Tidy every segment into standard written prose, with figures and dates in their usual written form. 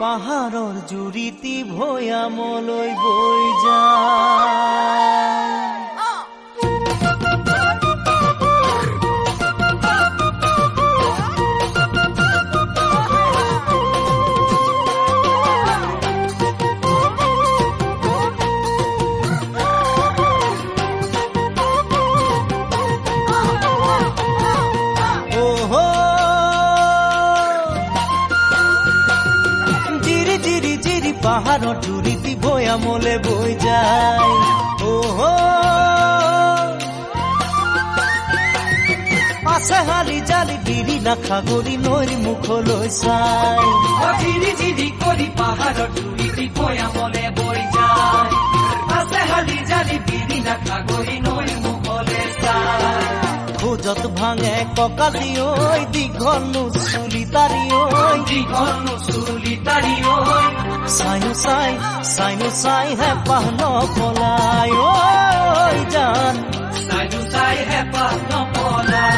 পাহাৰৰ জুৰিতি ভৈয়ামলৈ বৈ যায়। পাহাৰৰ জুৰিতি ভৈয়ামলে বৈ যায়। আছে হালি জালি বিৰি নাখাগৰি নৈৰ মুখলৈ চাই। ঝিৰি ঝিৰি কৰি পাহাৰৰ জুৰিতি ভৈয়ামলে বৈ যায়। আছে হালি জালি বিৰি নাখাগৰি নৈৰ মুখলে চাই। খোজত ভাঙে কঁকালি ঐ দীঘল নুচুলি তাৰি ঐ দীঘল নুচুলি তাৰি ঐ চাইনো চাই হেঁপাহ নপলাই ঐ জান চাইনো চাই হেঁপাহ নপলাই।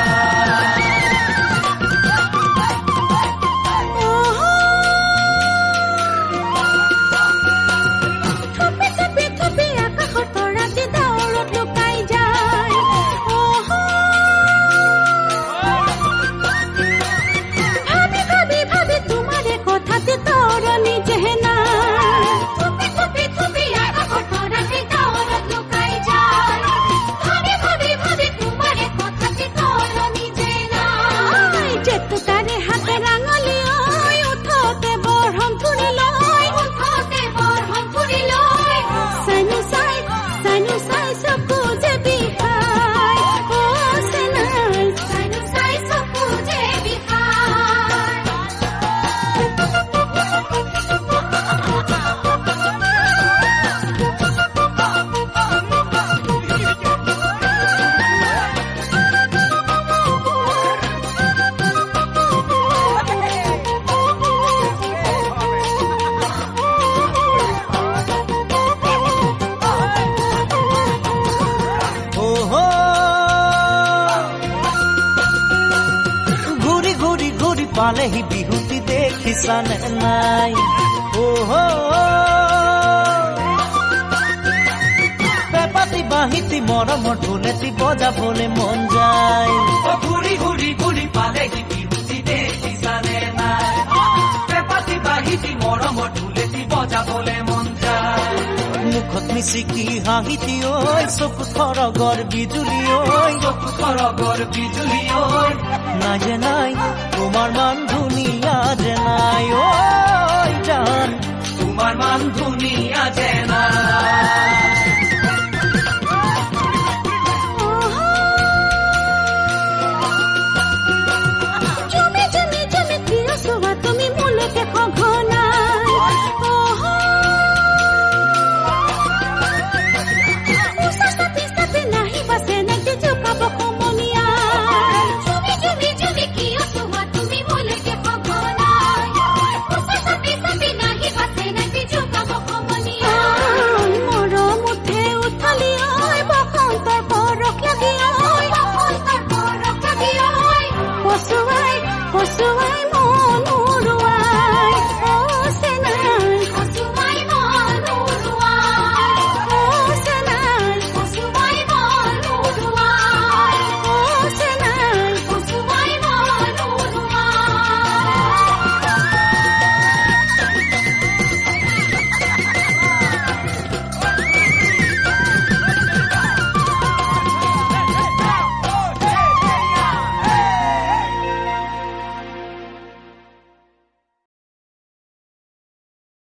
পালেহি বিহুতি দেখিছানে নাই। পেপাতি বাঁহিতি মৰমৰ ঢোলেতি বজাবলে মন যায়। ঘূৰি ঘূৰি ঘূৰি পালেহি বিহুতি দেখিছানে নাই। পেপাতি বাঁহিতি মৰমৰ ঢোলেতি বজাবলে মন যায়। মুখত মিচিকি হাঁহিতি ঐ চকুত খৰগৰ বিজুলি ঐ চকুত খৰগৰ বিজুলি ঐ নাই যে নাই তোমাৰ মান ধুনীয়া যে নাই ঐ জান তোমাৰ মান ধুনীয়া যে নাই।